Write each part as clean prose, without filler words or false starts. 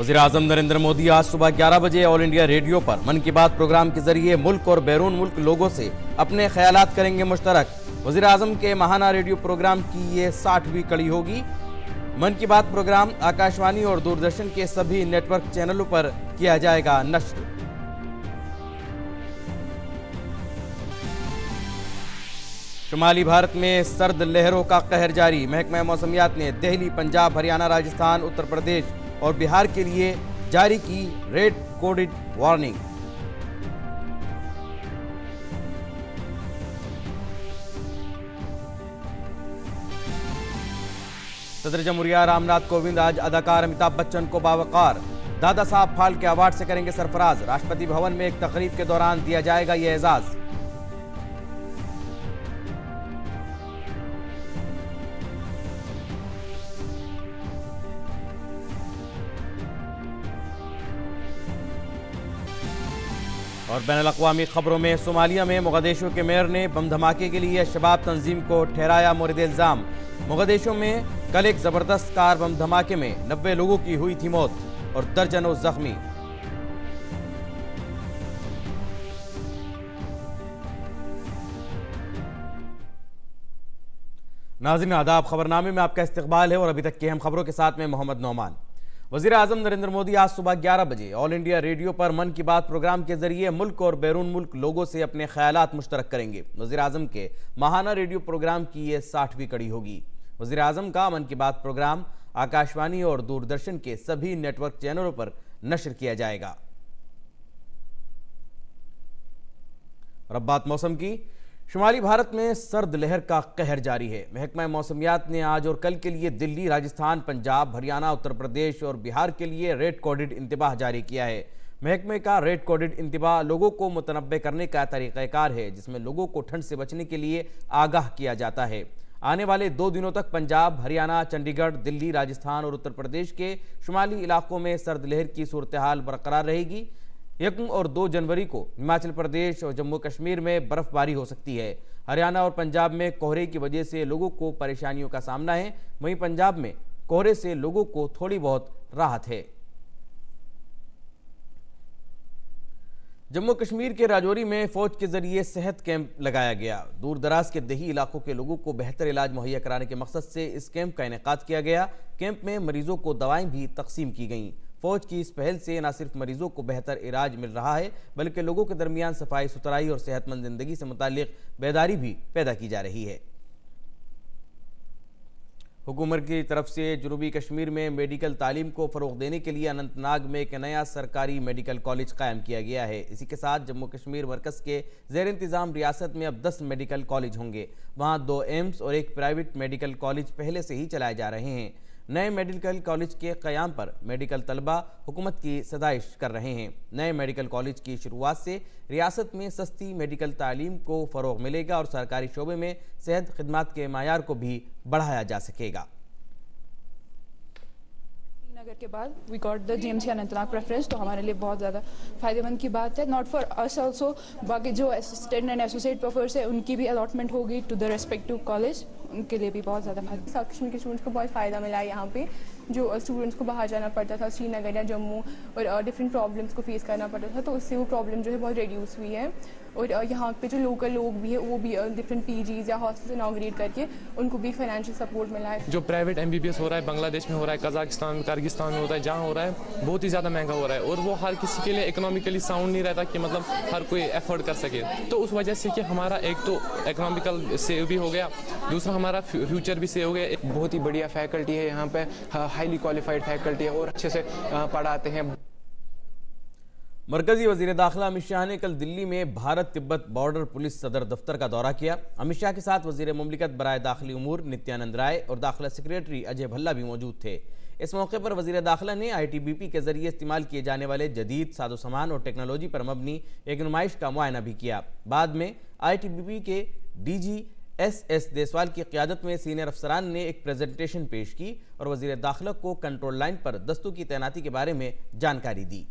वज़ीर-ए-आज़म नरेंद्र मोदी आज सुबह 11 बजे ऑल इंडिया रेडियो पर मन की बात प्रोग्राम के जरिए मुल्क और बैरून मुल्क लोगों से अपने ख्यालात करेंगे मुश्तरक। वज़ीर-ए-आज़म के माहाना रेडियो प्रोग्राम की ये 60वीं कड़ी होगी। मन की बात प्रोग्राम आकाशवाणी और दूरदर्शन के सभी नेटवर्क चैनलों पर किया जाएगा नश्र। शुमाली भारत में सर्द लहरों का कहर जारी। महकमा मौसमियात ने दिल्ली, पंजाब, हरियाणा, राजस्थान, उत्तर प्रदेश और बिहार के लिए जारी की रेड कोडेड वार्निंग। सदर जमहूरिया रामनाथ कोविंद आज अदाकार अमिताभ बच्चन को बावकार दादा साहब फाल्के अवार्ड से करेंगे सरफराज। राष्ट्रपति भवन में एक तकरीब के दौरान दिया जाएगा यह एजाज। और बैनुल-अक़वामी खबरों में सोमालिया में मोगदेशो के मेयर ने बम धमाके के लिए शबाब तंजीम को ठहराया मोरिद इल्जाम। मोगदेशो में कल एक जबरदस्त कार बम धमाके में 90 लोगों की हुई थी मौत और दर्जनों जख्मी। नाज़रीन आदाब, खबरनामे में आपका इस्तकबाल है और अभी तक की अहम खबरों के साथ में मोहम्मद नौमान। वज़ीर-ए-आज़म नरेंद्र मोदी आज सुबह 11 बजे ऑल इंडिया रेडियो पर मन की बात प्रोग्राम के जरिए मुल्क और बैरून मुल्क लोगों से अपने ख्यालात मुश्तरक करेंगे। वज़ीर-ए-आज़म के माहाना रेडियो प्रोग्राम की ये 60वीं कड़ी होगी। वज़ीर-ए-आज़म का मन की बात प्रोग्राम आकाशवाणी और दूरदर्शन के सभी नेटवर्क चैनलों पर नशर किया जाएगा। और अब बात मौसम की। शुमाली भारत में सर्द लहर का कहर जारी है। महकमा मौसमियात ने आज और कल के लिए दिल्ली, राजस्थान, पंजाब, हरियाणा, उत्तर प्रदेश और बिहार के लिए रेड कोडेड इंतबाह जारी किया है। महकमे का रेड कोडेड इंतबाह लोगों को मुतनब्बे करने का तरीक़ाकार है, जिसमें लोगों को ठंड से बचने के लिए आगाह किया जाता है। आने वाले 2 दिनों तक पंजाब, हरियाणा, चंडीगढ़, दिल्ली, राजस्थान और उत्तर प्रदेश के शुमाली इलाकों में सर्द लहर की सूरत हाल बरकरार रहेगी। 1 और 2 जनवरी को हिमाचल प्रदेश और जम्मू कश्मीर में बर्फबारी हो सकती है। हरियाणा और पंजाब में कोहरे की वजह से लोगों को परेशानियों का सामना है। वहीं पंजाब में कोहरे से लोगों को थोड़ी बहुत राहत है। जम्मू कश्मीर के राजौरी में फौज के जरिए सेहत कैंप लगाया गया। दूर दराज के देही इलाकों के लोगों को बेहतर इलाज मुहैया कराने के मकसद से इस कैंप का इनेकाद किया गया। कैंप में मरीजों को दवाएं भी तकसीम की गईं। फौज की इस पहल से न सिर्फ मरीजों को बेहतर इलाज मिल रहा है, बल्कि लोगों के दरमियान सफाई सुथराई और सेहतमंद जिंदगी से मुतालिक बेदारी भी पैदा की जा रही है। हुकूमत की तरफ से जनूबी कश्मीर में मेडिकल तालीम को फ़रोग़ देने के लिए अनंतनाग में एक नया सरकारी मेडिकल कॉलेज कायम किया गया है। इसी के साथ जम्मू कश्मीर मरकज़ के ज़ेर इंतज़ाम रियासत में अब 10 मेडिकल कॉलेज होंगे। वहाँ 2 एम्स और एक प्राइवेट मेडिकल कॉलेज पहले से ही चलाए जा रहे हैं। नए मेडिकल कॉलेज के क़याम पर मेडिकल तलबा हुकूमत की सदाइश कर रहे हैं। नए मेडिकल कॉलेज की शुरुआत से रियासत में सस्ती मेडिकल तालीम को फ़रोग़ मिलेगा और सरकारी शोबे में सेहत खिदमात के मायार को भी बढ़ाया जा सकेगा। नगर के बाद we got the GMC Anantnag preference, तो हमारे लिए बहुत ज़्यादा फ़ायदेमंद की बात है। नॉट फॉर अस ऑल्सो, बाकी जो असिस्टेंट एंड एसोसिएट प्रोफेसर है उनकी भी अलॉटमेंट होगी टू द रेस्पेक्टिव कॉलेज, उनके लिए भी बहुत ज़्यादा फायदा। साउथ कश्मीर के स्टूडेंट्स को बहुत फ़ायदा मिला है। यहाँ पे जो स्टूडेंट्स को बाहर जाना पड़ता था श्रीनगर या जम्मू और डिफरेंट प्रॉब्लम्स को फेस करना पड़ता था, तो उससे वो प्रॉब्लम जो है बहुत रिड्यूस हुई है। और यहाँ पे जो लोकल लोग भी है वो भी डिफरेंट पीजीज या हॉस्टल्स इनॉग्रेट करके उनको भी फाइनेंशियल सपोर्ट मिला है। जो प्राइवेट एमबीबीएस हो रहा है बांग्लादेश में हो रहा है, कजाकिस्तान, किर्गिस्तान में होता है, जहाँ हो रहा है बहुत ही ज़्यादा महंगा हो रहा है और वो हर किसी के लिए इकोनॉमिकली साउंड नहीं रहता कि मतलब हर कोई अफोर्ड कर सके। तो उस वजह से कि हमारा एक तो इकोनॉमिकल सेव भी हो गया, दूसरा हमारा फ्यूचर भी सेव हो गया। बहुत ही बढ़िया फैकल्टी है यहाँ पे, हाईली क्वालिफाइड फैकल्टी है और अच्छे से पढ़ाते हैं। मरकजी वजीर दाखिला अमित शाह ने कल दिल्ली में भारत तिब्बत बॉर्डर पुलिस सदर दफ्तर का दौरा किया। अमित शाह के साथ वजीर मुमलिकत बराए दाखिली उमूर नित्यानंद राय और दाखिला सेक्रेटरी अजय भल्ला भी मौजूद थे। इस मौके पर वजीर दाखिला ने ITBP के जरिए इस्तेमाल किए जाने वाले जदीद साजो सामान और टेक्नोलॉजी पर मबनी एक नुमाइश का मुआयना भी किया। बाद में ITBP के DG SS देसवाल की क़यादत में सीनियर अफसरान ने एक प्रेजेंटेशन पेश की और वजीर दाखिला को कंट्रोल लाइन पर दस्तों की तैनाती के बारे में जानकारी दी।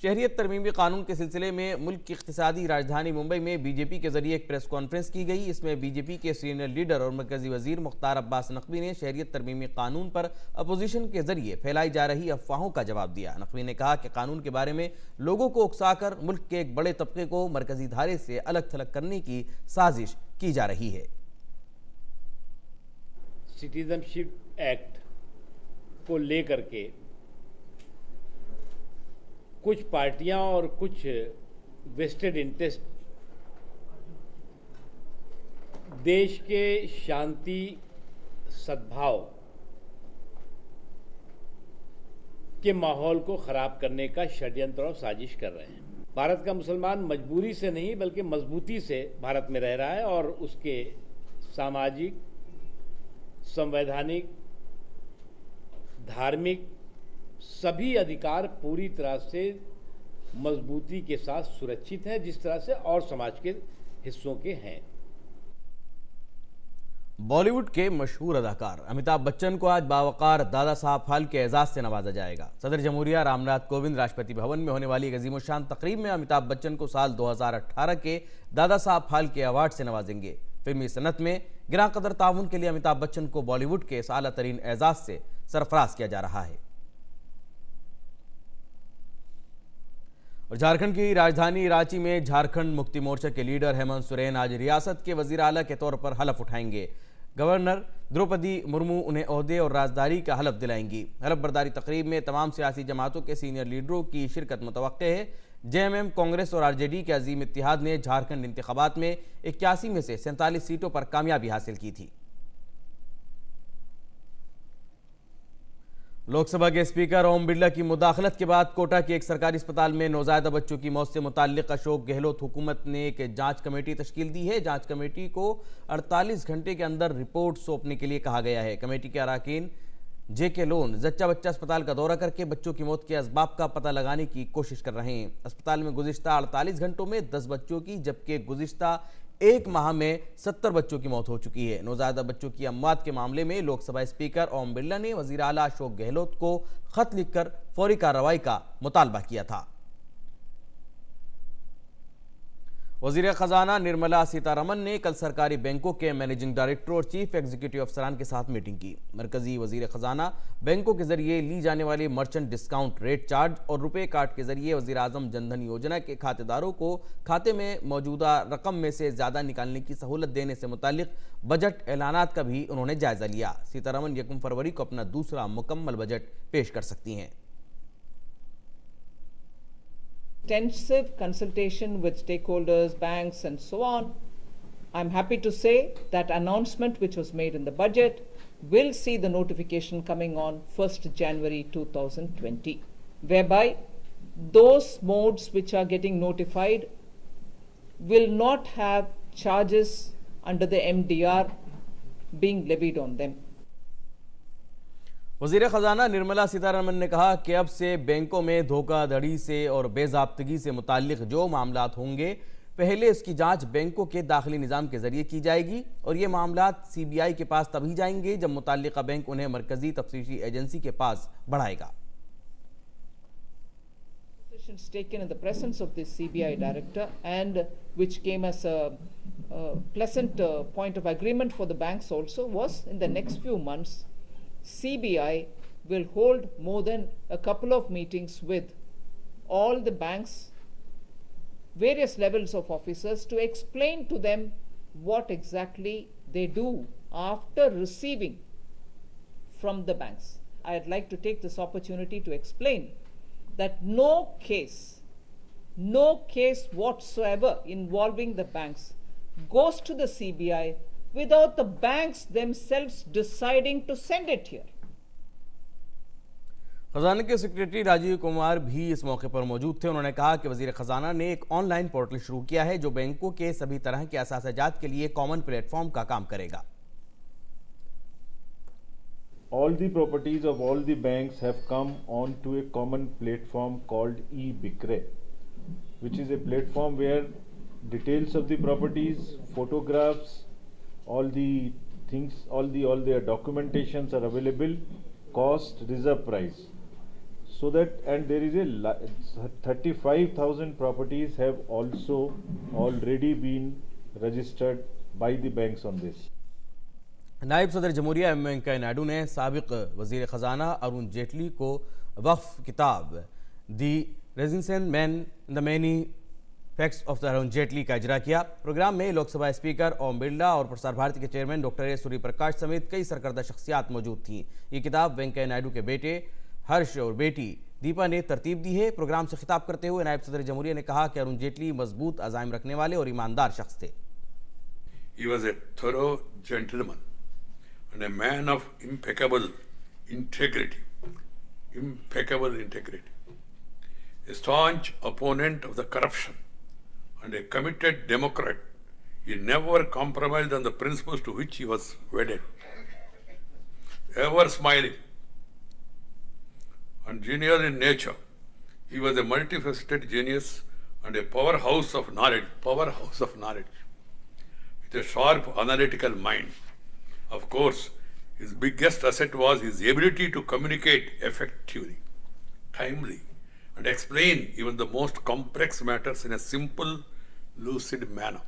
शहरियत तरमीमी कानून के सिलसिले में मुल्क की इक़्तिसादी राजधानी मुंबई में बीजेपी के जरिए एक प्रेस कॉन्फ्रेंस की गई। इसमें बीजेपी के सीनियर लीडर और मरकजी वजीर मुख्तार अब्बास नकवी ने शहरियत तरमीमी कानून पर अपोजिशन के जरिए फैलाई जा रही अफवाहों का जवाब दिया। नकवी ने कहा कि कानून के बारे में लोगों को उकसाकर मुल्क के एक बड़े तबके को मरकजी धारे से अलग थलग करने की साजिश की जा रही है। सिटीजनशिप एक्ट को लेकर के कुछ पार्टियां और कुछ वेस्टेड इंटरेस्ट देश के शांति सद्भाव के माहौल को खराब करने का षड्यंत्र और साजिश कर रहे हैं। भारत का मुसलमान मजबूरी से नहीं बल्कि मजबूती से भारत में रह रहा है और उसके सामाजिक, संवैधानिक, धार्मिक सभी अधिकार पूरी तरह से मजबूती के साथ सुरक्षित हैं, जिस तरह से और समाज के हिस्सों के हैं। बॉलीवुड के मशहूर अदाकार अमिताभ बच्चन को आज बावकार दादा साहब फाल्के के एजाज से नवाजा जाएगा। सदर जमहूरिया रामनाथ कोविंद राष्ट्रपति भवन में होने वाली एक अजीमोशान तकरीब में अमिताभ बच्चन को साल 2018 के दादा साहब फाल्के के अवार्ड से नवाजेंगे। फिल्मी सनत में गिरां कदर ताउन के लिए अमिताभ बच्चन को बॉलीवुड के इस आला तरीन एजाज से सरफराज किया जा रहा है। और झारखंड की राजधानी रांची में झारखंड मुक्ति मोर्चा के लीडर हेमंत सोरेन आज रियासत के वजीर आला के तौर पर हलफ उठाएंगे। गवर्नर द्रौपदी मुर्मू उन्हें ओहदे और राजदारी का हलफ दिलाएंगी। हलफ बर्दारी तकरीब में तमाम सियासी जमातों के सीनियर लीडरों की शिरकत मुतवक्के है। जेएमएम, कांग्रेस और आरजेडी के अजीम इत्तिहाद ने झारखंड इंतखाबात में 81 में से 47 सीटों पर कामयाबी हासिल की थी। लोकसभा के स्पीकर ओम बिरला की मुदाखलत के बाद कोटा के एक सरकारी अस्पताल में नौज़ायदा बच्चों की मौत से मुताल्लिक अशोक गहलोत हुकूमत ने एक जांच कमेटी तश्कील दी है। जांच कमेटी को 48 घंटे के अंदर रिपोर्ट सौंपने के लिए कहा गया है। कमेटी के अरकान जेके लोन जच्चा बच्चा अस्पताल का दौरा करके बच्चों की मौत के असबाब का पता लगाने की कोशिश कर रहे हैं। अस्पताल में गुज़िश्ता 48 घंटों में 10 बच्चों की जबकि गुज़िश्ता एक माह में 70 बच्चों की मौत हो चुकी है। नौज़ायदा बच्चों की अमवात के मामले में लोकसभा स्पीकर ओम बिरला ने वज़ीर आला अशोक गहलोत को खत लिखकर फौरी कार्रवाई का मुतालबा किया था। वज़ीर ख़जाना निर्मला सीतारमन ने कल सरकारी बैंकों के मैनेजिंग डायरेक्टर और चीफ एग्जीक्यूटिव अफसरान के साथ मीटिंग की। मरकजी वज़ीर ख़जाना बैंकों के जरिए ली जाने वाली मर्चेंट डिस्काउंट रेट चार्ज और रुपए कार्ड के जरिए वज़ीर आज़म जनधन योजना के खातेदारों को खाते में मौजूदा रकम में से ज़्यादा निकालने की सहूलत देने से मुताल्लिक बजट ऐलानात का भी उन्होंने जायज़ा लिया। सीतारमन 1 फरवरी को अपना दूसरा मुकम्मल बजट पेश कर सकती हैं। Extensive consultation with stakeholders, banks and so on. I'm happy to say that announcement which was made in the budget will see the notification coming on 1st January 2020, whereby those modes which are getting notified will not have charges under the MDR being levied on them. वज़ीर ख़जाना निर्मला सीतारमन ने कहा कि अब से बैंकों में धोखाधड़ी से और बेज़ाब्तगी से मुताल्लिक़ जो मामलात होंगे पहले उसकी जांच बैंकों के दाखिली निज़ाम के ज़रिए की जाएगी और ये मामलात CBI के पास तभी जाएंगे जब मुताल्लिक़ा बैंक उन्हें मरकज़ी तफ्तीशी एजेंसी के पास बढ़ाएगा। Decisions taken in the presence of the CBI director and which came as a pleasant point of agreement for the banks also was in the next few months CBI will hold more than a couple of meetings with all the banks, various levels of officers to explain to them what exactly they do after receiving from the banks. I'd like to take this opportunity to explain that no case whatsoever involving the banks goes to the CBI without the banks themselves deciding to send it here. खजाना के secretary Rajiv Kumar भी इस मौके पर मौजूद थे। उन्होंने कहा कि वज़ीर ख़जाना ने एक ऑनलाइन पोर्टल शुरू किया है जो बैंकों के सभी तरह के असासाजात के लिए कॉमन प्लेटफॉर्म का काम करेगा। All the properties of all the banks have come on to a common platform called eBikre, which is a platform where details of the properties, photographs, all the things, all their documentations are available, cost, reserve price. so that, and there is a 35,000 properties have also already been registered by the banks on this. नायब सदर जमहूरिया M Venkaiah Naidu ने साबिक वजीर ख़जाना अरुण जेटली को वक्फ किताब the residential man the many facts of the Arun Jaitley का इजरा किया। प्रोग्राम में लोकसभा स्पीकर ओम बिरला और प्रसार भारती के चेयरमैन डॉक्टर ए सूर्यप्रकाश समेत कई सरकर्दा शख्सियात मौजूद थीं। ये किताब वेंकैया नायडू के बेटे हर्ष और बेटी दीपा ने तरतीब दी है। प्रोग्राम से खिताब करते हुए नायब सदर जमहूरिया ने कहा कि अरुण जेटली मजबूत अज़ाइम रखने वाले और ईमानदार शख्स थे। He was a thorough gentleman and a man of impeccable integrity. A staunch opponent of the corruption and a committed Democrat. He never compromised on the principles to which he was wedded. Ever smiling and genius in nature, he was a multifaceted genius and a powerhouse of knowledge. With a sharp analytical mind. Of course, his biggest asset was his ability to communicate effectively, timely, and explain even the most complex matters in a simple, lucid manner.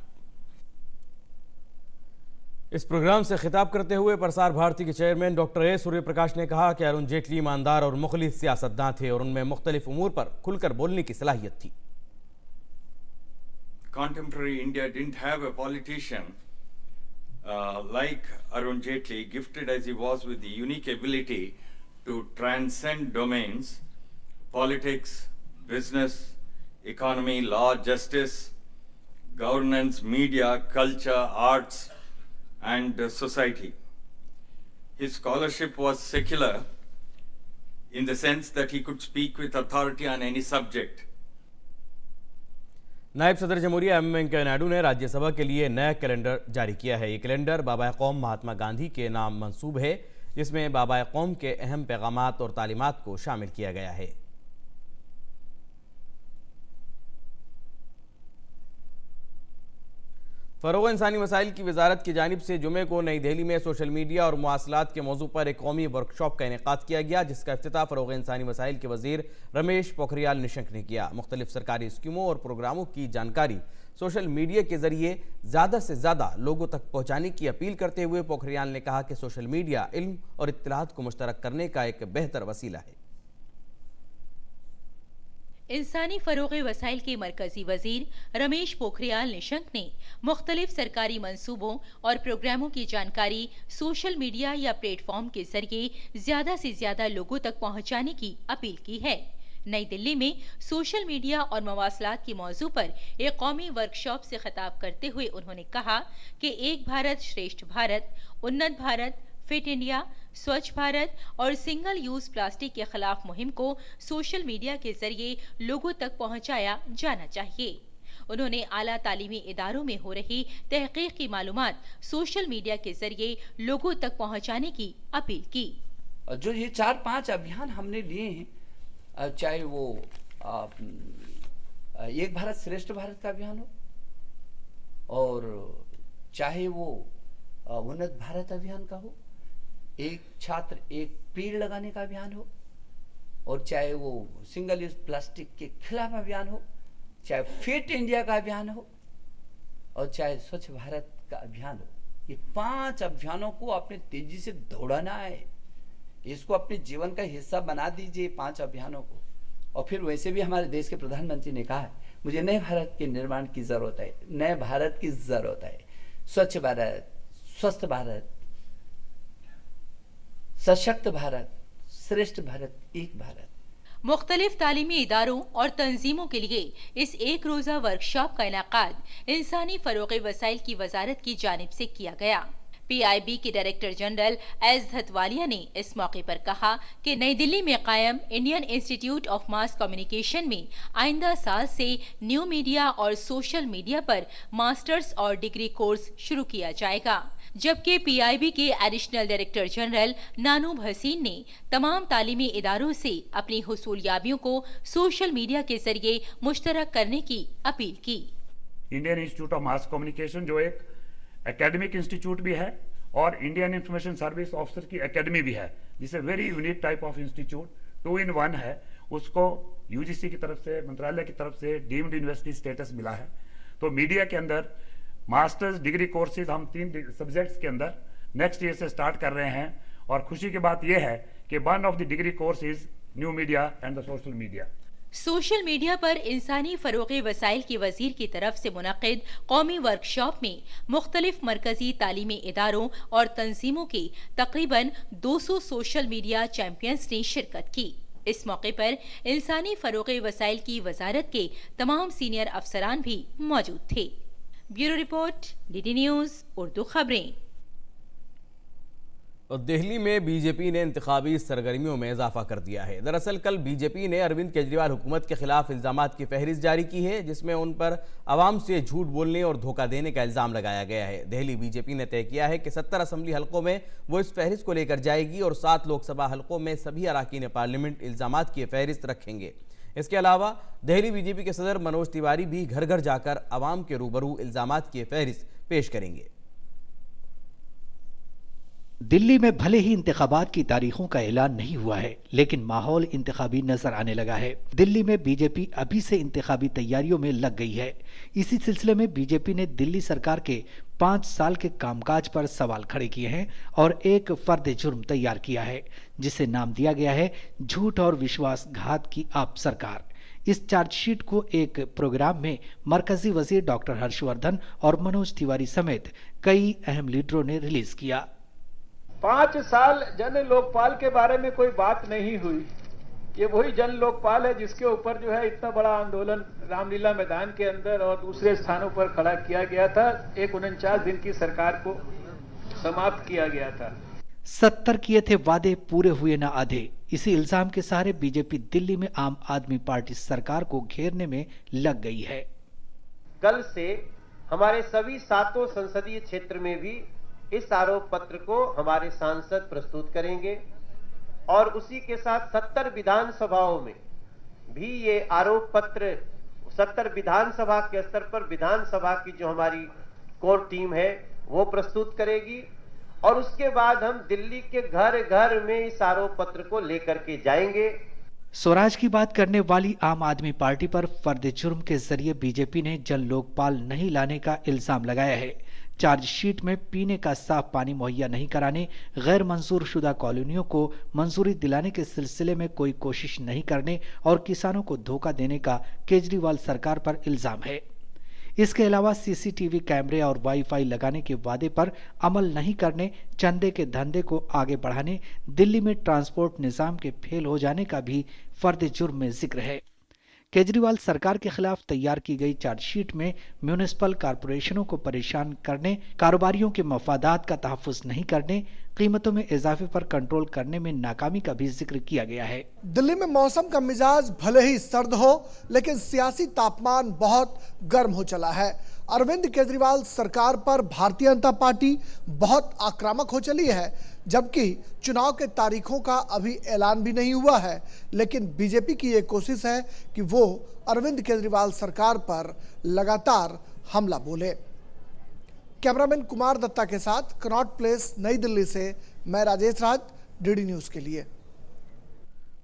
इस programme से खिताब करते हुए प्रसार भारती के chairman doctor A Suryaprakash ने कहा कि अरुण जेटली ईमानदार और मुखलिस सियासतदान थे और उनमें मुख्तलिफ उमूर पर खुलकर बोलने की सलाहियत थी। Contemporary India didn't have a politician like Arun Jaitley, gifted as he was with the unique ability to transcend domains, politics, business, economy, law, justice, governance, media, culture, arts, and society. His scholarship was secular in the sense that he could speak with authority on any subject. नायब सदर जमहूरिया M Venkaiah Naidu ने राज्यसभा के लिए नया calendar जारी किया है। ये कैलेंडर बाबा कौम महात्मा गांधी के नाम मंसूब है, जिसमें बाबा कौम के अहम पैगामात और तालीमात को शामिल किया गया है। फ़रोग़ इंसानी मसाइल की वजारत की जानिब से जुमे को नई दिल्ली में सोशल मीडिया और मवासलात के मौजू पर एक कौमी वर्कशॉप का इनेकाद किया गया, जिसका इफ्तिताह फ़रोग़ इंसानी मसाइल के वज़ीर रमेश पोखरियाल निशंक ने किया। मुख्तलिफ सरकारी स्कीमों और प्रोग्रामों की जानकारी सोशल मीडिया के ज़रिए ज़्यादा से ज़्यादा लोगों तक पहुँचाने की अपील करते हुए पोखरियाल ने कहा कि सोशल मीडिया इल्म और इत्तलात को मुश्तरक करने का एक बेहतर वसीला है। इंसानी फ़रोग़ वसाइल के मरकजी वज़ीर रमेश पोखरियाल निशंक ने मुख्तलिफ सरकारी मंसूबों और प्रोग्रामों की जानकारी सोशल मीडिया या प्लेटफॉर्म के जरिए ज़्यादा से ज़्यादा लोगों तक पहुँचाने की अपील की है। नई दिल्ली में सोशल मीडिया और मवासलात की मौजू पर एक कौमी वर्कशॉप से खिताब करते हुए उन्होंने कहा कि एक भारत श्रेष्ठ भारत, उन्नत भारत, फिट इंडिया, स्वच्छ भारत और सिंगल यूज प्लास्टिक के खिलाफ मुहिम को सोशल मीडिया के जरिए लोगों तक पहुंचाया जाना चाहिए। उन्होंने आला तालीमी इदारों में हो रही तहकीक की मालूमात सोशल मीडिया के जरिए लोगों तक पहुंचाने की अपील की। जो ये 4-5 अभियान हमने लिए हैं, चाहे वो एक भारत श्रेष्ठ भारत का अभियान हो और चाहे वो उन्नत भारत अभियान का हो, एक छात्र एक पेड़ लगाने का अभियान हो, और चाहे वो सिंगल यूज प्लास्टिक के खिलाफ अभियान हो, चाहे फिट इंडिया का अभियान हो, और चाहे स्वच्छ भारत का अभियान हो, ये 5 अभियानों को आपने तेजी से दौड़ाना है। इसको अपने जीवन का हिस्सा बना दीजिए 5 अभियानों को। और फिर वैसे भी हमारे देश के प्रधानमंत्री ने कहा है, मुझे नए भारत के निर्माण की जरूरत है, नए भारत की जरूरत है। स्वच्छ भारत, स्वस्थ भारत, सशक्त भारत, श्रेष्ठ भारत, एक भारत। मुख्तलिफ तालीमी इदारों और तंजीमों के लिए इस एक रोज़ा वर्कशॉप का इनेकाद इंसानी फ़रोग़ वसाइल की वजारत की जानिब से किया गया। PIB के डायरेक्टर जनरल एज़हत वालिया ने इस मौके पर कहा कि नई दिल्ली में कायम Indian institute of mass communication में आइंदा साल से न्यू मीडिया और सोशल मीडिया पर मास्टर्स और डिग्री कोर्स शुरू किया जाएगा, जबकि PIB के एडिशनल डायरेक्टर जनरल नानूब हसीन ने तमाम तालीमी इदारों से अपनी हुसूलियाबियों को सोशल मीडिया के जरिए मुश्तरक करने की अपील की। Indian institute of mass communication जो एक एकेडमिक इंस्टीट्यूट भी है और इंडियन इंफॉर्मेशन सर्विस ऑफिसर की एकेडमी भी है, जिसे very unique type of institute 2 in 1 है, उसको यूजीसी की तरफ से, मंत्रालय की तरफ से डीम्ड यूनिवर्सिटी स्टेटस मिला है। तो मीडिया के अंदर मास्टर्स डिग्री कोर्सेज हम 3 सब्जेक्ट्स के अंदर नेक्स्ट ईयर से स्टार्ट कर रहे हैं, और खुशी की बात यह है कि one of the degree course is new media and the social media. Social media पर इंसानी फ़रोग़ वसाइल के वज़ीर की तरफ से मुनक़िद कौमी वर्कशॉप में मुख्तलिफ मरकज़ी तालीमी इदारों और तंजीमों के तकरीबन 200 सोशल मीडिया चैंपियंस ने शिरकत की। इस मौके पर इंसानी फ़रोग़ वसाइल की वजारत के तमाम सीनियर अफसरान भी मौजूद थे। Bureau report, DD news Urdu खबरें। और दिल्ली में बीजेपी ने इंतखाबी सरगर्मियों में इजाफा कर दिया है। दरअसल कल बीजेपी ने अरविंद केजरीवाल हुकूमत के खिलाफ इल्जामात की फहरिस्त जारी की है, जिसमें उन पर आवाम से झूठ बोलने और धोखा देने का इल्ज़ाम लगाया गया है। दिल्ली बीजेपी ने तय किया है कि 70 असम्बली हलकों में वो इस फहरिस्त को लेकर जाएगी और 7 लोकसभा हलकों में सभी अरकान पार्लियामेंट इल्जामात की फहरिस्त रखेंगे। इसके अलावा दिल्ली बीजेपी के सदर मनोज तिवारी भी घर घर जाकर आवाम के रूबरू इल्जामात की फहरिस्त पेश करेंगे। दिल्ली में भले ही इंतखाबात की तारीखों का ऐलान नहीं हुआ है, लेकिन माहौल इंतखाबी नजर आने लगा है। दिल्ली में बीजेपी अभी से इंतखाबी तैयारियों में लग गई है। इसी सिलसिले में बीजेपी ने दिल्ली सरकार के 5 साल के कामकाज पर सवाल खड़े किए हैं और एक फर्द जुर्म तैयार किया है, जिसे नाम दिया गया है झूठ और विश्वासघात की आप सरकार। इस चार्जशीट को एक प्रोग्राम में मरकजी वजीर डॉक्टर हर्षवर्धन और मनोज तिवारी समेत कई अहम लीडरों ने रिलीज किया। 5 साल जन लोकपाल के बारे में कोई बात नहीं हुई। ये वही जन लोकपाल है जिसके ऊपर जो है इतना बड़ा आंदोलन रामलीला मैदान के अंदर और दूसरे स्थानों पर खड़ा किया गया था। एक 49 दिन की सरकार को समाप्त किया गया था। 70 किए थे वादे, पूरे हुए न आधे। इसी इल्जाम के सहारे बीजेपी दिल्ली में आम आदमी पार्टी सरकार को घेरने में लग गई है। कल से हमारे सभी 7 संसदीय क्षेत्र में भी इस आरोप पत्र को हमारे सांसद प्रस्तुत करेंगे और उसी के साथ 70 विधानसभाओं में भी ये आरोप पत्र 70 विधानसभा के स्तर पर विधानसभा की जो हमारी कोर टीम है वो प्रस्तुत करेगी और उसके बाद हम दिल्ली के घर घर में इस आरोप पत्र को लेकर के जाएंगे। स्वराज की बात करने वाली आम आदमी पार्टी पर फर्द जुर्म के जरिए बीजेपी ने जन लोकपाल नहीं लाने का इल्जाम लगाया है। चार्जशीट में पीने का साफ पानी मुहैया नहीं कराने, गैर मंजूर शुदा कॉलोनियों को मंजूरी दिलाने के सिलसिले में कोई कोशिश नहीं करने और किसानों को धोखा देने का केजरीवाल सरकार पर इल्जाम है। इसके अलावा सीसीटीवी कैमरे और वाईफाई लगाने के वादे पर अमल नहीं करने, चंदे के धंधे को आगे बढ़ाने, दिल्ली में ट्रांसपोर्ट निजाम के फेल हो जाने का भी फर्द जुर्म में जिक्र है। केजरीवाल सरकार के खिलाफ तैयार की गई चार्जशीट में म्यूनिसिपल कारपोरेशनों को परेशान करने, कारोबारियों के मफादात का तहफ़्फ़ुज़ नहीं करने, कीमतों में इजाफे पर कंट्रोल करने में नाकामी का भी जिक्र किया गया है। दिल्ली में मौसम का मिजाज भले ही सर्द हो, लेकिन सियासी तापमान बहुत गर्म हो चला है। अरविंद केजरीवाल सरकार पर भारतीय जनता पार्टी बहुत आक्रामक हो चली है, जबकि चुनाव के तारीखों का अभी ऐलान भी नहीं हुआ है। लेकिन बीजेपी की ये कोशिश है कि वो अरविंद केजरीवाल सरकार पर लगातार हमला बोले। कैमरामैन कुमार दत्ता के साथ कनॉट प्लेस, नई दिल्ली से मैं राजेश राज, DD न्यूज़ के लिए।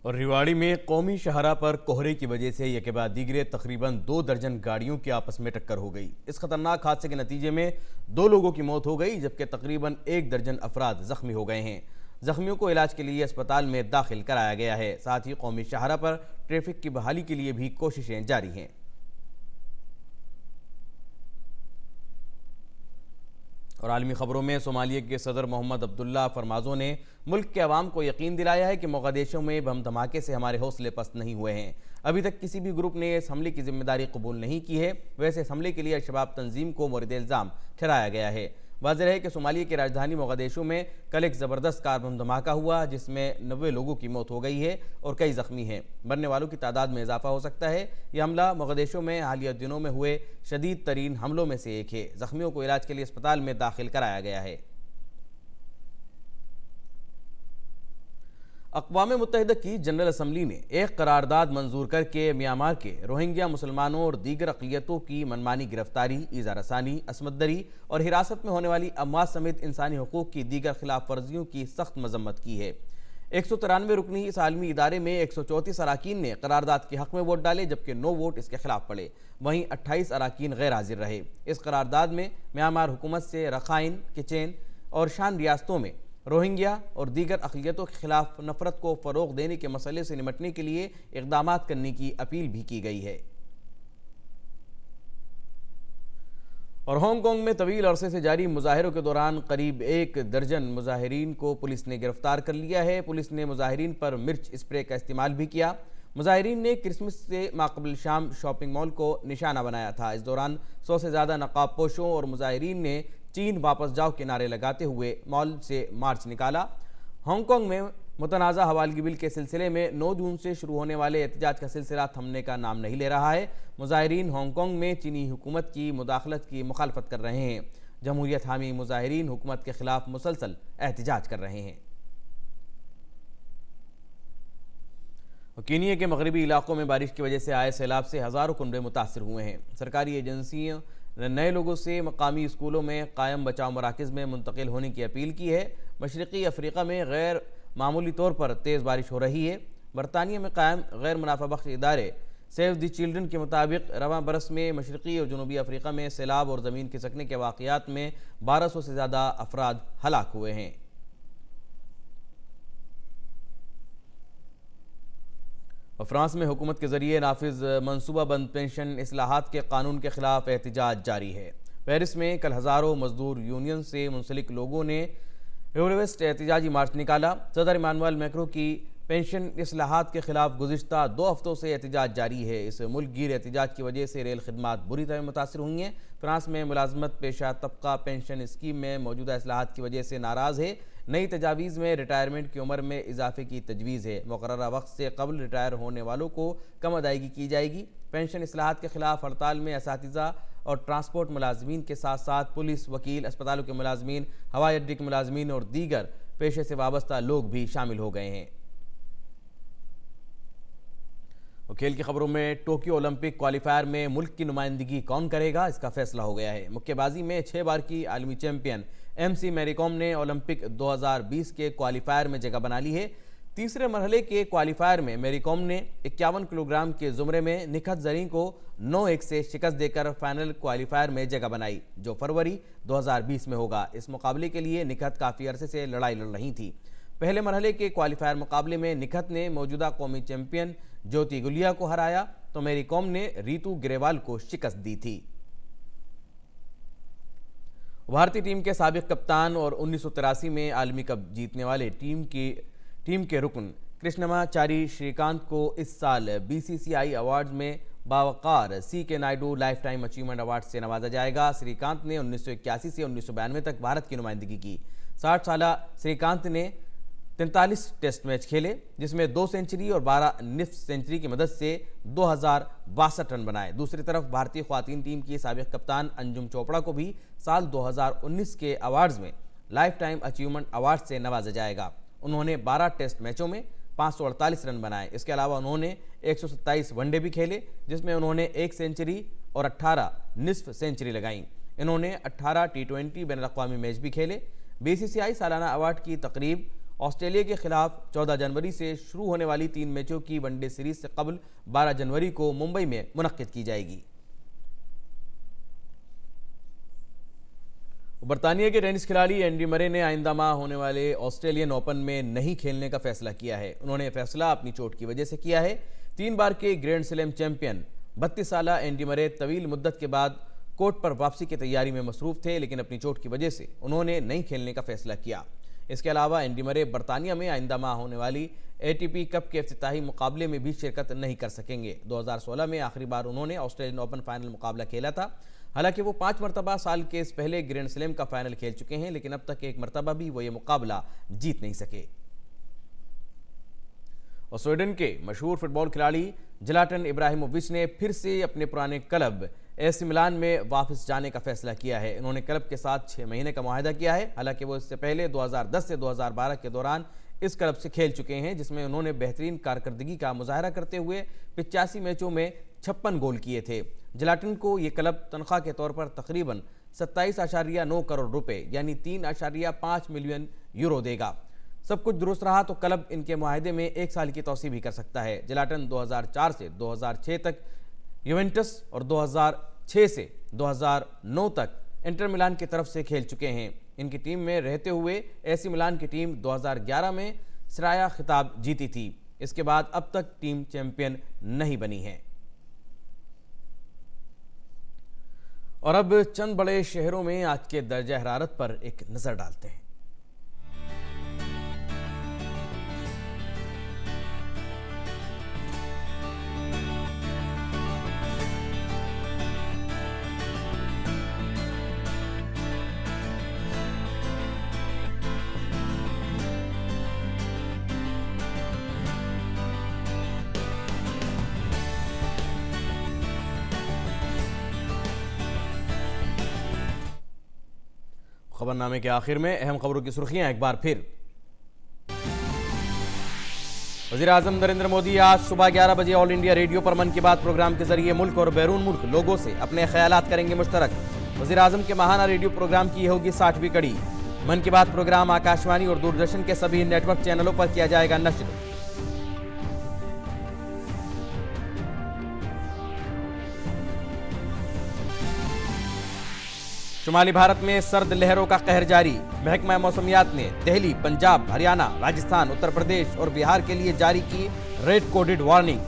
और रेवाड़ी में कौमी शाहराह पर कोहरे की वजह से एक के बाद दीगरे तकरीबन 2 दर्जन गाड़ियों की आपस में टक्कर हो गई। इस खतरनाक हादसे के नतीजे में 2 लोगों की मौत हो गई, जबकि तकरीबन 1 दर्जन अफराद जख्मी हो गए हैं। जख्मियों को इलाज के लिए अस्पताल में दाखिल कराया गया है। साथ ही कौमी शाहराह पर ट्रैफिक की बहाली के लिए भी कोशिशें जारी हैं। और आलमी खबरों में सोमालिया के सदर मोहम्मद अब्दुल्ला फरमाजो ने मुल्क के अवाम को यकीन दिलाया है कि मोगादिशु में बम धमाके से हमारे हौसले पस्त नहीं हुए हैं। अभी तक किसी भी ग्रुप ने इस हमले की जिम्मेदारी कबूल नहीं की है। वैसे इस हमले के लिए अल-शबाब तंजीम को मोरिद इल्ज़ाम ठहराया गया है। वाज़ेह है कि सोमालिया की राजधानी मोगादिशु में कल एक ज़बरदस्त कार बम धमाका हुआ, जिसमें 90 लोगों की मौत हो गई है और कई ज़ख्मी हैं। मरने वालों की तादाद में इजाफा हो सकता है। यह हमला मोगादिशु में हालिया दिनों में हुए शदीद तरीन हमलों में से एक है। ज़ख्मियों को इलाज के लिए अस्पताल में दाखिल कराया गया है। अक़वाम मुत्तहिदा की जनरल असम्बली ने एक करारदाद मंजूर करके म्यांमार के रोहिंग्या मुसलमानों और दीगर अक़लियतों की मनमानी गिरफ्तारी, ईज़ा रसानी, असमत दरी और हिरासत में होने वाली अमवात समेत इंसानी हुकूक़ की दीगर खिलाफ वर्जियों की सख्त मजम्मत की है। 193 रुकनी इस आलमी इदारे में 134 अरकान ने करारदाद के हक में वोट डाले, जबकि 9 वोट इसके खिलाफ पड़े। वहीं 28 अरकान गैर हाजिर रहे। इस करारदाद में म्यांमार हुकूमत से रखाइन, किचेन और शान रियासतों में रोहिंग्या और दीगर अक़लियतों के खिलाफ नफरत को फ़रोग़ देने के मसले से निपटने के लिए इक़दामात करने की अपील भी की गई है। और हांगकांग में तवील अरसे से जारी मुजाहिरों के दौरान करीब 1 दर्जन मुजाहिरीन को पुलिस ने गिरफ्तार कर लिया है। पुलिस ने मुजाहिरीन पर मिर्च स्प्रे का इस्तेमाल भी किया। मुजाहिरीन ने क्रिसमस से माक़बिल शाम शॉपिंग मॉल को निशाना बनाया था। इस दौरान 100 से ज़्यादा नकाब पोशों और मुजाहिरीन ने चीन वापस जाओ के नारे लगाते हुए मॉल से मार्च निकाला। हांगकांग में मुतनाज़ा हवालगी बिल के सिलसिले में 9 जून से शुरू होने वाले एहतजाज का सिलसिला थमने का नाम नहीं ले रहा है। मुजाहिरीन हांगकांग में चीनी हुकूमत की मुदाखलत की मुखालफत कर रहे हैं। जमहूरियत हामी मुजाहिरीन हुकूमत के खिलाफ मुसलसल एहतजाज कर रहे हैं। कीनिया के मगरबी इलाकों में बारिश की वजह से आए सैलाब से हज़ारों कुनबे मुतासर हुए हैं। सरकारी एजेंसियों ने नए लोगों से मकामी स्कूलों में कायम बचाव मराकज़ में मुंतकिल होने की अपील की है। मशरक़ी अफ्रीका में गैर मामूली तौर पर तेज़ बारिश हो रही है। बरतानिया में कायम गैर मुनाफा बख्श इदारे सेव द चिल्ड्रन के मुताबिक रवां बरस में मशरक़ी और जनूबी अफ्रीका में सैलाब और ज़मीन खिसकने के वाक़यात में 1200 से ज़्यादा अफराद हलाक हुए हैं। फ्रांस में हुकूमत के ज़रिए नाफिज मनसूबा बंद पेंशन इस्लाहात के कानून के खिलाफ एहतजाज जारी है। पेरिस में कल हज़ारों मजदूर यूनियन से मुंसलिक लोगों ने यूरोवेस्ट एहतजाजी मार्च निकाला। सदर इमानुएल मैक्रों की पेंशन इस्लाहात के खिलाफ गुज़िश्ता 2 हफ्तों से एहतजाज जारी है। इस मुल्क गिर एहतजाज की वजह से रेल खदमात बुरी तरह मुतासर हुई हैं। फ्रांस में मुलाजमत पेशा तबका पेंशन स्कीम में मौजूदा इस्लाहात की वजह से नाराज़ है। नई तजावीज़ में रिटायरमेंट की उम्र में इजाफे की तजवीज़ है। मुकर्ररा वक्त से कबल रिटायर होने वालों को कम अदायगी की जाएगी। पेंशन इस्लाहात के खिलाफ हड़ताल में असातिज़ा और ट्रांसपोर्ट मुलाजमीन के साथ साथ पुलिस, वकील, अस्पतालों के मुलाजमीन, हवाई अड्डे के मुलाजमीन और दीगर पेशे से वाबस्ता लोग भी शामिल हो गए हैं। और खेल की खबरों में टोक्यो ओलंपिक क्वालिफायर में मुल्क की नुमाइंदगी कौन करेगा, इसका फैसला हो गया है। मुक्केबाजी में 6 बार की आलमी चैंपियन MC मैरी कॉम ने ओलंपिक 2020 के क्वालिफायर में जगह बना ली है। तीसरे मरहले के क्वालिफायर में मैरी कॉम ने 51 किलोग्राम के जुमरे में निखत जरीन को 9-1 से शिकस्त देकर फाइनल क्वालिफायर में जगह बनाई, जो फरवरी 2020 में होगा। इस मुकाबले के लिए निखत काफ़ी अरसे से लड़ाई लड़ रही थी। पहले मरहले के क्वालिफायर मुकाबले में निखत ने मौजूदा कौमी चैंपियन ज्योति गुलिया को हराया, तो मैरी कॉम ने रीतू ग्रेवाल को शिकस्त दी थी। भारतीय टीम के साबिक कप्तान और 1983 में आलमी कप जीतने वाले टीम के रुकन कृष्णमाचारी श्रीकांत को इस साल BCCI अवार्ड्स में बावकार CK Naidu life time achievement award से नवाजा जाएगा। श्रीकांत ने 1981 से 1992 तक भारत की नुमाइंदगी की। 60 साला श्रीकांत ने 43 टेस्ट मैच खेले, जिसमें 2 सेंचुरी और 12 निफ्ट सेंचुरी की मदद से 2062 रन बनाए। दूसरी तरफ भारतीय ख्वातीन टीम की साबिक कप्तान अंजुम चोपड़ा को भी साल 2019 के अवार्ड्स में लाइफ टाइम अचीवमेंट अवार्ड से नवाजा जाएगा। उन्होंने 12 टेस्ट मैचों में 548 रन बनाए। इसके अलावा उन्होंने 127 वनडे भी खेले, जिसमें उन्होंने 1 सेंचुरी और 18 निस्फ सेंचुरी लगाई। इन्होंने 18 T20 बैनुल-अक़वामी मैच भी खेले। BCCI सालाना अवार्ड की तकरीब ऑस्ट्रेलिया के खिलाफ 14 जनवरी से शुरू होने वाली 3 मैचों की वनडे सीरीज से कबल 12 जनवरी को मुंबई में मुनक्किद की जाएगी। बरतानिया के टेनिस खिलाड़ी एंडी मरे ने आइंदा माह होने वाले ऑस्ट्रेलियन ओपन में नहीं खेलने का फैसला किया है। उन्होंने फैसला अपनी चोट की वजह से किया है। 3 बार के ग्रैंड स्लैम चैंपियन 32 साला एंडी मरे तवील मुद्दत के बाद कोर्ट पर वापसी की तैयारी में मसरूफ थे, लेकिन अपनी चोट की वजह से उन्होंने नहीं खेलने का फैसला किया। इसके अलावा एंडी मरे बरतानिया में आइंदा माह होने वाली ATP कप के इफ्तिताही मुकाबले में भी शिरकत नहीं कर सकेंगे। 2016 में आखिरी बार उन्होंने ऑस्ट्रेलियन ओपन फाइनल मुकाबला खेला था। हालांकि वो 5 मरतबा साल के इस पहले ग्रैंड स्लैम का फाइनल खेल चुके हैं, लेकिन अब तक 1 मरतबा भी वो ये मुकाबला जीत नहीं सके। और स्वीडन के मशहूर फुटबॉल खिलाड़ी ज़्लाटन इब्राहिमोविच ने फिर से अपने पुराने क्लब AC मिलान में वापस जाने का फैसला किया है। इन्होंने क्लब के साथ 6 महीने का मुआहदा किया है। हालांकि वो इससे पहले 2010 से 2012 के दौरान इस क्लब से खेल चुके हैं, जिसमें उन्होंने बेहतरीन कारकर्दगी का मुजाहरा करते हुए 85 मैचों में 56 गोल किए थे। ज़्लाटन को ये क्लब तनख्वाह के तौर पर तकरीबन 27.9 करोड़ रुपए यानी 3.5 मिलियन यूरो देगा। सब कुछ दुरुस्त रहा तो क्लब इनके मुआहदे में 1 साल की तौसी भी कर सकता है। जिलाटन 2004 से 2006 तक यूवेंटस और 2006 से 2009 तक इंटर मिलान की तरफ से खेल चुके हैं। इनकी टीम में रहते हुए एसी मिलान की टीम 2011 में सराया खिताब जीती थी। इसके बाद अब तक टीम चैंपियन नहीं बनी है। और अब चंद बड़े शहरों में आज के दर्जा हरारत पर एक नजर डालते हैं। खबरनामे के आखिर में अहम खबरों की सुर्खियां एक बार फिर। वज़ीर-ए-आज़म नरेंद्र मोदी आज सुबह 11 बजे ऑल इंडिया रेडियो पर मन की बात प्रोग्राम के जरिए मुल्क और बैरून मुल्क लोगों से अपने ख्यालात करेंगे मुश्तरक। वज़ीर-ए-आज़म के माहाना रेडियो प्रोग्राम की होगी 60वीं कड़ी। मन की बात प्रोग्राम आकाशवाणी और दूरदर्शन के सभी नेटवर्क चैनलों पर किया जाएगा नश्र। शुमाली भारत में सर्द लहरों का कहर जारी। महकमा मौसमियात ने दिल्ली, पंजाब, हरियाणा, राजस्थान, उत्तर प्रदेश और बिहार के लिए जारी की रेड कोडेड वार्निंग।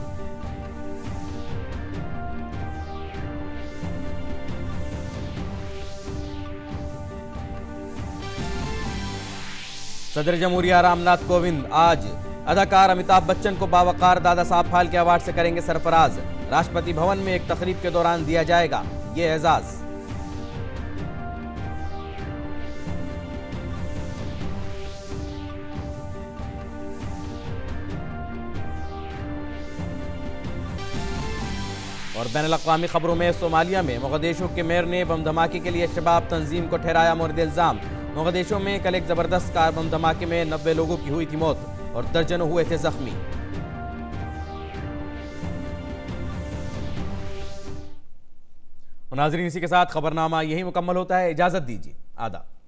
सदर जमहूरिया रामनाथ कोविंद आज अदाकार अमिताभ बच्चन को बावकार दादा साहब फाल्के अवार्ड से करेंगे सरफराज। राष्ट्रपति भवन में एक तकरीब के दौरान दिया जाएगा ये एजाज। और बैनुल-अक़वामी खबरों में सोमालिया में मोगदेशो के मेयर ने बम धमाके के लिए शबाब तंजीम को ठहराया मोरद इल्जाम। मोगदेशो में कल एक जबरदस्त कार बम धमाके में 90 लोगों की हुई थी मौत और दर्जनों हुए थे जख्मी। नाज़रीन, इसी के साथ खबरनामा यही मुकम्मल होता है। इजाजत दीजिए, आदाब।